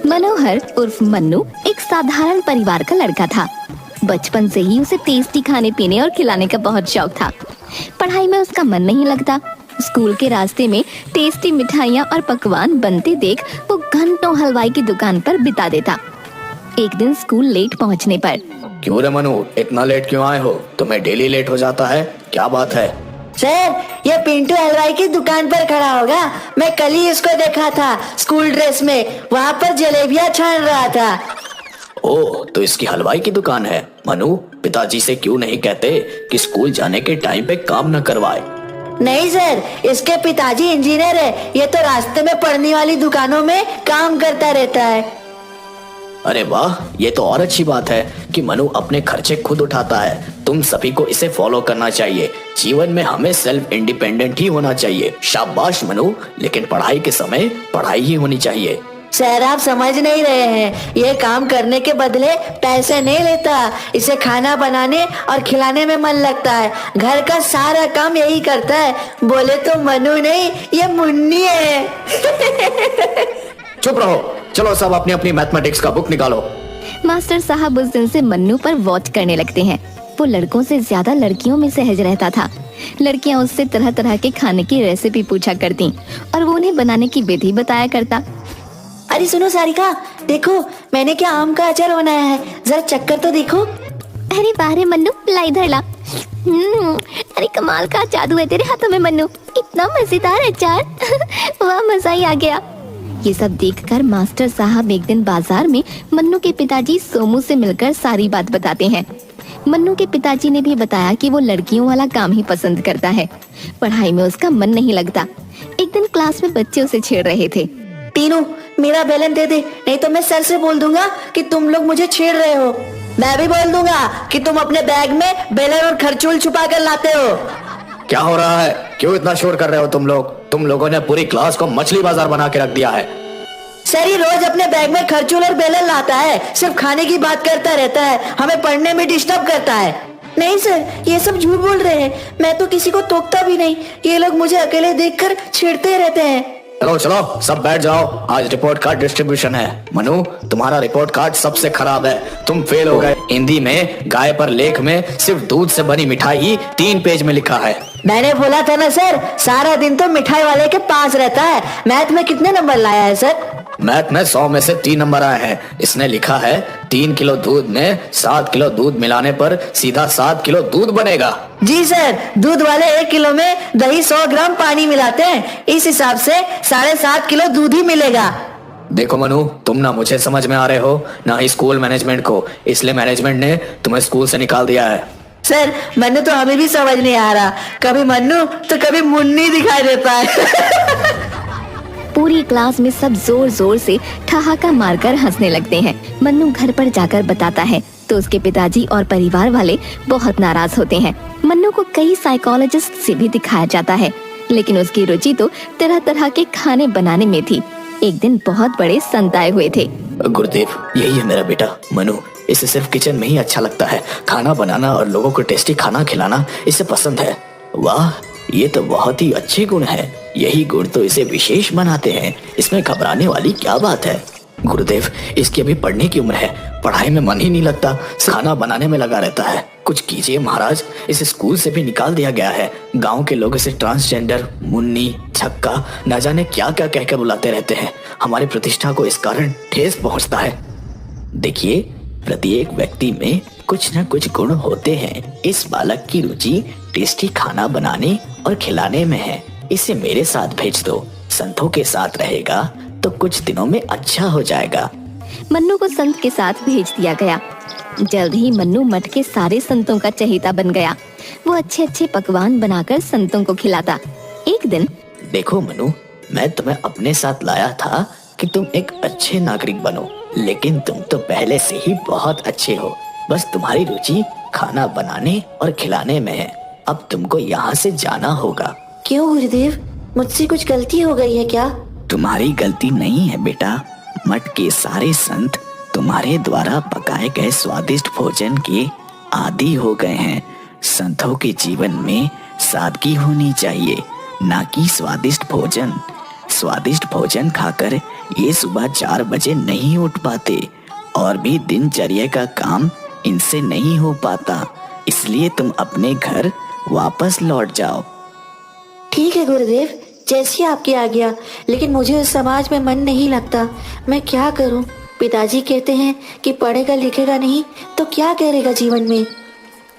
मनोहर उर्फ मन्नू एक साधारण परिवार का लड़का था। बचपन से ही उसे टेस्टी खाने पीने और खिलाने का बहुत शौक था। पढ़ाई में उसका मन नहीं लगता। स्कूल के रास्ते में टेस्टी मिठाइयाँ और पकवान बनते देख वो घंटों हलवाई की दुकान पर बिता देता। एक दिन स्कूल लेट पहुँचने पर, क्यों रे मनु, इतना लेट क्यों आए हो? तुम्हें डेली लेट हो जाता है, क्या बात है? सर, ये पिंटू हलवाई की दुकान पर खड़ा होगा। मैं कल ही इसको देखा था स्कूल ड्रेस में, वहाँ पर जलेबियाँ छान रहा था। ओह, तो इसकी हलवाई की दुकान है। मनु, पिताजी से क्यों नहीं कहते कि स्कूल जाने के टाइम पे काम न करवाए? नहीं सर, इसके पिताजी इंजीनियर है। ये तो रास्ते में पड़ने वाली दुकानों में काम करता रहता है। अरे वाह, ये तो और अच्छी बात है कि मनु अपने खर्चे खुद उठाता है। तुम सभी को इसे फॉलो करना चाहिए। जीवन में हमें सेल्फ इंडिपेंडेंट ही होना चाहिए। शाबाश मनु, लेकिन पढ़ाई के समय पढ़ाई ही होनी चाहिए। सर, आप समझ नहीं रहे हैं। ये काम करने के बदले पैसे नहीं लेता। इसे खाना बनाने और खिलाने में मन लगता है। घर का सारा काम यही करता है। बोले तो मनु नहीं, ये मुन्नी है। चुप रहो, चलो सब अपनी अपनी मैथमेटिक्स का बुक निकालो। मास्टर साहब उस दिन से मन्नू पर वॉच करने लगते हैं। वो लड़कों से ज्यादा लड़कियों में सहज रहता था। लड़कियां उससे तरह तरह के खाने की रेसिपी पूछा करती और वो उन्हें बनाने की विधि बताया करता। अरे सुनो सारिका, देखो मैंने क्या आम का अचार बनाया है, जरा चक्कर तो देखो। अरे वाह रे मन्नू, ला इधर ला। अरे कमाल का जादू है तेरे हाथों में मन्नू, इतना मजेदार अचार। वाह, मजा ही आ गया। ये सब देखकर मास्टर साहब एक दिन बाजार में मन्नू के पिताजी सोमू से मिलकर सारी बात बताते हैं। मन्नू के पिताजी ने भी बताया कि वो लड़कियों वाला काम ही पसंद करता है। पढ़ाई में उसका मन नहीं लगता। एक दिन क्लास में बच्चे उसे छेड़ रहे थे। तीनों, मेरा बेलन दे दे, नहीं तो मैं सर से बोल दूंगा कि तुम लोग मुझे छेड़ रहे हो। मैं भी बोल दूंगा कि तुम अपने बैग में बेलन और खरचूल छुपा कर लाते हो। क्या हो रहा है? क्यों इतना शोर कर रहे हो तुम लोग? तुम लोगों ने पूरी क्लास को मछली बाजार बना के रख दिया है। सर, ये रोज अपने बैग में खरचूल और बेलन लाता है, सिर्फ खाने की बात करता रहता है, हमें पढ़ने में डिस्टर्ब करता है। नहीं सर, ये सब झूठ बोल रहे हैं। मैं तो किसी को टोकता भी नहीं। ये लोग मुझे अकेले देखकर छेड़ते रहते हैं। चलो चलो सब बैठ जाओ, आज रिपोर्ट कार्ड डिस्ट्रीब्यूशन है। मनु, तुम्हारा रिपोर्ट कार्ड सबसे खराब है, तुम फेल हो गए। हिंदी में गाय पर लेख में सिर्फ दूध से बनी मिठाई ही 3 पेज में लिखा है। मैंने बोला था ना सर, सारा दिन तो मिठाई वाले के पास रहता है। मैथ में कितने नंबर लाया है सर? मैथ में 100 में से 3 नंबर आए हैं। इसने लिखा है 3 किलो दूध में 7 किलो दूध मिलाने पर सीधा 7 किलो दूध बनेगा। जी सर, दूध वाले 1 किलो में दही 100 ग्राम पानी मिलाते हैं, इस हिसाब से 7.5 किलो दूध ही मिलेगा। देखो मनु, तुम ना मुझे समझ में आ रहे हो ना ही स्कूल मैनेजमेंट को, इसलिए मैनेजमेंट ने तुम्हें स्कूल से निकाल दिया है। सर, मन्नू तो हमें भी समझ नहीं आ रहा, कभी मन्नू तो कभी मुन्नी दिखाई देता है। पूरी क्लास में सब जोर जोर से ठहाका मारकर हंसने लगते हैं। मन्नू घर पर जाकर बताता है तो उसके पिताजी और परिवार वाले बहुत नाराज होते हैं। मन्नू को कई साइकोलॉजिस्ट से भी दिखाया जाता है, लेकिन उसकी रुचि तो तरह तरह के खाने बनाने में थी। एक दिन बहुत बड़े संत आए हुए थे। गुरुदेव, यही है मेरा बेटा मनु। इसे सिर्फ किचन में ही अच्छा लगता है, खाना बनाना और लोगों को टेस्टी खाना खिलाना इसे पसंद है। वाह, ये तो बहुत ही अच्छे गुण है। यही गुण तो इसे विशेष बनाते हैं। इसमें घबराने वाली क्या बात है? गुरुदेव, इसकी अभी पढ़ने की उम्र है, पढ़ाई में मन ही नहीं लगता, खाना बनाने में लगा रहता है। कुछ कीजिए महाराज, इसे स्कूल से भी निकाल दिया गया है। गांव के लोग इसे ट्रांसजेंडर, मुन्नी, छक्का, न जाने क्या क्या कहकर बुलाते रहते हैं। हमारी प्रतिष्ठा को इस कारण ठेस पहुंचता है। देखिए, प्रत्येक व्यक्ति में कुछ न कुछ गुण होते हैं। इस बालक की रुचि टेस्टी खाना बनाने और खिलाने में है। इसे मेरे साथ भेज दो, संतों के साथ रहेगा तो कुछ दिनों में अच्छा हो जाएगा। मन्नू को संत के साथ भेज दिया गया। जल्द ही मन्नू मठ के सारे संतों का चहेता बन गया। वो अच्छे अच्छे पकवान बनाकर संतों को खिलाता। एक दिन, देखो मनु, मैं तुम्हें अपने साथ लाया था कि तुम एक अच्छे नागरिक बनो, लेकिन तुम तो पहले से ही बहुत अच्छे हो। बस तुम्हारी रुचि खाना बनाने और खिलाने में है। अब तुमको यहाँ से जाना होगा। क्यों गुरुदेव, मुझसे कुछ गलती हो गई है क्या? तुम्हारी गलती नहीं है बेटा। मठ के सारे संत तुम्हारे द्वारा पकाए गए स्वादिष्ट भोजन के आदी हो गए हैं। संतों के जीवन में सादगी होनी चाहिए, ना कि स्वादिष्ट भोजन। स्वादिष्ट भोजन खाकर ये सुबह 4 बजे नहीं उठ पाते और भी दिनचर्या का काम इनसे नहीं हो पाता, इसलिए तुम अपने घर वापस लौट जाओ। ठीक है गुरुदेव, जैसी आपकी आज्ञा, लेकिन मुझे इस समाज में मन नहीं लगता। मैं क्या करूं? पिताजी कहते हैं कि पढ़ेगा लिखेगा नहीं तो क्या करेगा जीवन में।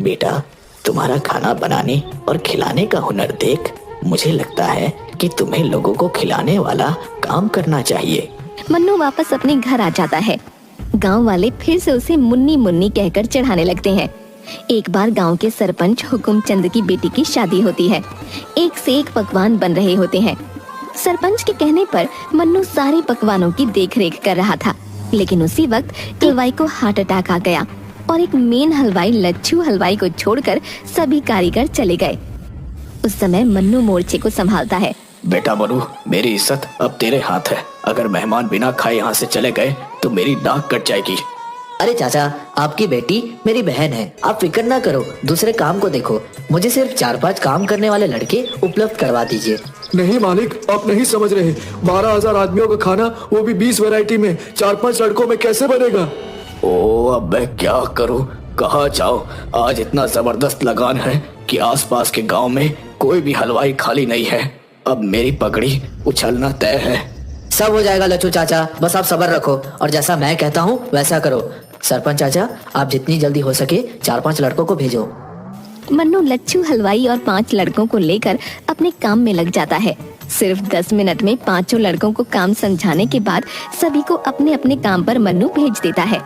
बेटा, तुम्हारा खाना बनाने और खिलाने का हुनर देख मुझे लगता है कि तुम्हें लोगों को खिलाने वाला काम करना चाहिए। मन्नू वापस अपने घर आ जाता है। गांव वाले फिर से उसे मुन्नी मुन्नी कहकर चढ़ाने लगते हैं। एक बार गांव के सरपंच हुकुमचंद की बेटी की शादी होती है। एक से एक पकवान बन रहे होते हैं। सरपंच के कहने पर मन्नू सारे पकवानों की देखरेख कर रहा था, लेकिन उसी वक्त हलवाई को हार्ट अटैक आ गया और एक मेन हलवाई लच्छू हलवाई को छोड़कर सभी कारीगर चले गए। उस समय मन्नू मोर्चे को संभालता है। बेटा मनु, मेरी इज्जत अब तेरे हाथ है। अगर मेहमान बिना खाए यहाँ से चले गए तो मेरी नाक कट जाएगी। अरे चाचा, आपकी बेटी मेरी बहन है, आप फिक्र ना करो, दूसरे काम को देखो। मुझे सिर्फ 4-5 काम करने वाले लड़के उपलब्ध करवा दीजिए। नहीं मालिक, आप नहीं समझ रहे। 12,000 आदमियों का खाना, वो भी 20 वैरायटी में 4-5 लड़कों में कैसे बनेगा? ओ, अब मैं क्या करूं? कहाँ जाऊं? आज इतना जबरदस्त लगान है कि आसपास के गांव में कोई भी हलवाई खाली नहीं है। अब मेरी पगड़ी उछलना तय है। सब हो जाएगा लच्छू चाचा, बस आप सब्र रखो और जैसा मैं कहता हूँ वैसा करो। सरपंच चाचा, आप जितनी जल्दी हो सके 4-5 लड़कों को भेजो। मन्नू लच्छू हलवाई और 5 लड़कों को लेकर अपने काम में लग जाता है। सिर्फ 10 मिनट में 5 लड़कों को काम समझाने के बाद सभी को अपने अपने काम पर मन्नू भेज देता है।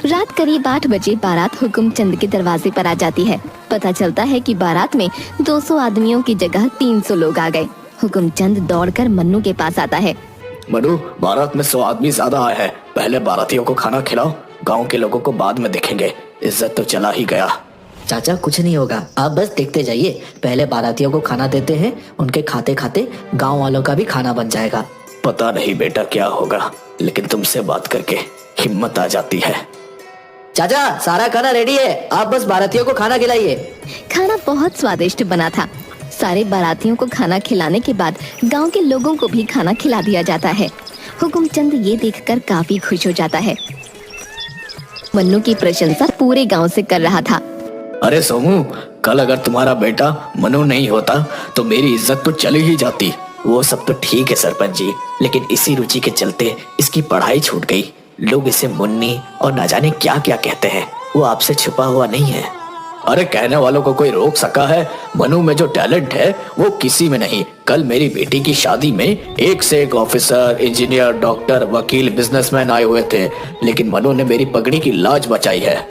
रात करीब 8 बजे बारात हुकुमचंद के दरवाजे पर आ जाती है। पता चलता है कि बारात में 200 आदमियों की जगह 300 लोग आ गए। हुकुमचंद दौड़कर मन्नू के पास आता है। मनु, बारात में 100 आदमी ज्यादा आए हैं। पहले बारातियों को खाना खिलाओ, गांव के लोगों को बाद में देखेंगे। इज्जत तो चला ही गया। चाचा, कुछ नहीं होगा, आप बस देखते जाइए। पहले बारातियों को खाना देते हैं, उनके खाते खाते गांव वालों का भी खाना बन जाएगा। पता नहीं बेटा क्या होगा, लेकिन तुमसे बात करके हिम्मत आ जाती है। चाचा, सारा खाना रेडी है, आप बस बारातियों को खाना खिलाइए। खाना बहुत स्वादिष्ट बना था। सारे बारातियों को खाना खिलाने के बाद गांव के लोगों को भी खाना खिला दिया जाता है। हुकुमचंद ये देखकर काफी खुश हो जाता है। मन्नू की प्रशंसा पूरे गांव से कर रहा था। अरे सोमू, कल अगर तुम्हारा बेटा मनु नहीं होता तो मेरी इज्जत तो चली ही जाती। वो सब तो ठीक है सरपंच जी, लेकिन इसी रुचि के चलते इसकी पढ़ाई छूट गई। लोग इसे मुन्नी और न जाने क्या क्या कहते हैं। वो आपसे छुपा हुआ नहीं है। अरे कहने वालों को कोई रोक सका है? मनु में जो टैलेंट है वो किसी में नहीं। कल मेरी बेटी की शादी में एक से एक ऑफिसर, इंजीनियर, डॉक्टर, वकील, बिजनेसमैन आए हुए थे, लेकिन मनु ने मेरी पगड़ी की लाज बचाई है।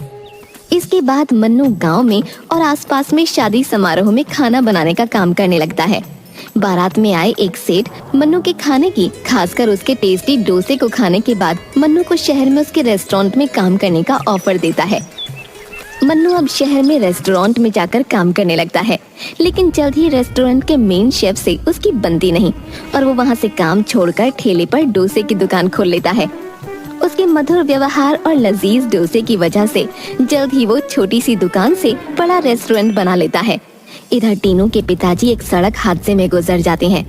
इसके बाद मन्नू गांव में और आसपास में शादी समारोह में खाना बनाने का काम करने लगता है। बारात में आए एक सेठ मन्नू के खाने की, खासकर उसके टेस्टी डोसे को खाने के बाद मन्नू को शहर में उसके रेस्टोरेंट में काम करने का ऑफर देता है। मन्नू अब शहर में रेस्टोरेंट में जाकर काम करने लगता है, लेकिन जल्द ही रेस्टोरेंट के मेन शेफ से उसकी बनती नहीं और वो वहाँ से काम छोड़कर ठेले पर डोसे की दुकान खोल लेता है। उसके मधुर व्यवहार और लजीज डोसे की वजह से जल्द ही वो छोटी सी दुकान से बड़ा रेस्टोरेंट बना लेता है। इधर टीनू के पिताजी एक सड़क हादसे में गुजर जाते हैं।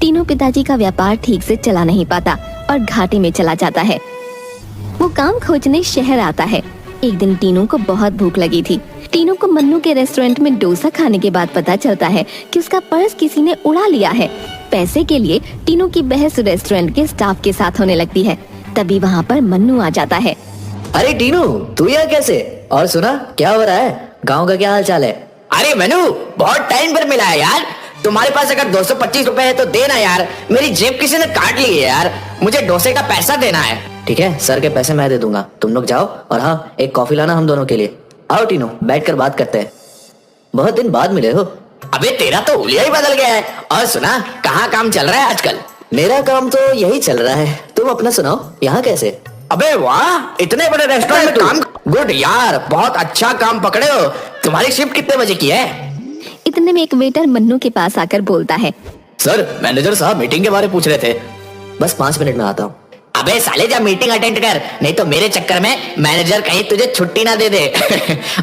टीनू पिताजी का व्यापार ठीक से चला नहीं पाता और घाटे में चला जाता है। वो काम खोजने शहर आता है। एक दिन टीनू को बहुत भूख लगी थी। टीनू को मन्नू के रेस्टोरेंट में डोसा खाने के बाद पता चलता है कि उसका पर्स किसी ने उड़ा लिया है। पैसे के लिए टीनू की बहस रेस्टोरेंट के स्टाफ के साथ होने लगती है। तभी वहाँ पर मन्नू आ जाता है। अरे टीनू, तू यहाँ कैसे? और सुना, क्या हो रहा है? गाँव का क्या हाल चाल है? अरे मनु, बहुत टाइम पर मिला है यार। तुम्हारे पास अगर 225 रुपए है तो देना यार, मेरी जेब किसी ने काट ली है यार। मुझे डोसे का पैसा देना है। ठीक है, सर के पैसे मैं दे दूंगा, तुम लोग जाओ और हाँ, एक कॉफी लाना हम दोनों के लिए। आओ टीनू, बैठकर बात करते हैं। बहुत दिन बाद मिले हो। अबे तेरा तो हुलिया ही बदल गया है। और सुना, कहाँ काम चल रहा है आजकल? मेरा काम तो यही चल रहा है, तुम अपना सुनाओ, यहाँ कैसे? अबे वाह, इतने बड़े रेस्टोरेंट में काम। गुड यार, बहुत अच्छा काम पकड़े हो। तुम्हारी शिफ्ट कितने बजे की है? इतने में एक वेटर मन्नू के पास आकर बोलता है, सर, मैनेजर साहब मीटिंग के बारे में पूछ रहे थे। बस 5 मिनट में आता हूँ। अबे साले जा मीटिंग अटेंड कर, नहीं तो मेरे चक्कर में मैनेजर कहीं तुझे छुट्टी ना दे दे।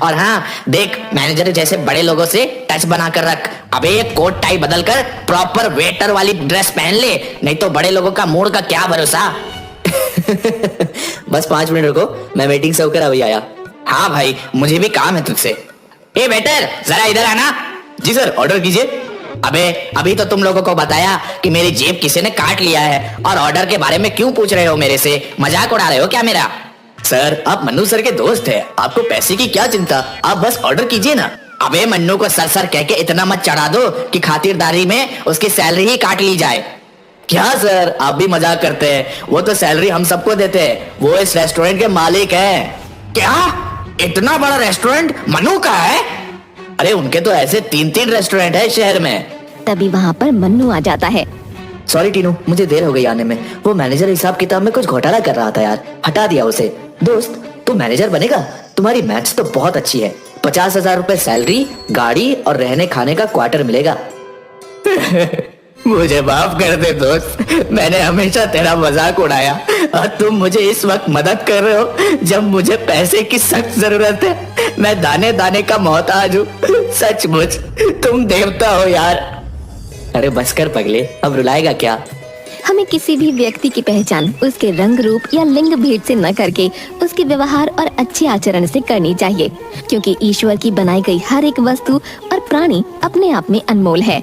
और हाँ देख, मैनेजर जैसे बड़े लोगों से टच बना कर रख। अबे ये कोट टाई बदल कर प्रॉपर वेटर वाली ड्रेस पहन ले, नहीं तो बड़े लोगों का मूड का क्या भरोसा। बस 5 मिनट रुको, मैं मीटिंग से होकर अभी आया। हाँ भाई, मुझे भी काम है तुझसे। ए वेटर, जरा इधर आना। जी सर, ऑर्डर कीजिए। अबे अभी तो तुम लोगों को बताया कि मेरी जेब किसी ने काट लिया है, और ऑर्डर के बारे में क्यों पूछ रहे हो मेरे से? मजाक उड़ा रहे हो क्या मेरा? सर, आप मन्नू सर के दोस्त हैं, आपको पैसे की क्या चिंता, आप बस ऑर्डर कीजिए ना। अबे मन्नू को सर सर कह के इतना मत चढ़ा दो कि खातिरदारी में उसकी सैलरी ही काट ली जाए। क्या सर, आप भी मजाक करते हैं? वो तो सैलरी हम सबको देते हैं, वो इस रेस्टोरेंट के मालिक हैं। क्या इतना बड़ा रेस्टोरेंट मन्नू का है? अरे उनके तो ऐसे 3-3 रेस्टोरेंट है शहर में। तभी वहाँ पर मन्नू आ जाता है। सॉरी टीनू, मुझे देर हो गई आने में। वो मैनेजर हिसाब किताब में कुछ घोटाला कर रहा था यार, हटा दिया उसे। दोस्त, तू मैनेजर बनेगा? तुम्हारी मैथ्स तो बहुत अच्छी है। 50,000 रुपए सैलरी, गाड़ी और रहने खाने का क्वार्टर मिलेगा। मुझे माफ कर दे दोस्त, मैंने हमेशा तेरा मजाक उड़ाया और तुम मुझे इस वक्त मदद कर रहे हो जब मुझे पैसे की सख्त जरूरत है। मैं दाने दाने का मोहताज हूँ, सचमुच तुम देवता हो यार। अरे बस कर पगले, अब रुलाएगा क्या? हमें किसी भी व्यक्ति की पहचान उसके रंग रूप या लिंग भेद से न करके उसके व्यवहार और अच्छे आचरण से करनी चाहिए, क्योंकि ईश्वर की बनाई गई हर एक वस्तु और प्राणी अपने आप में अनमोल है।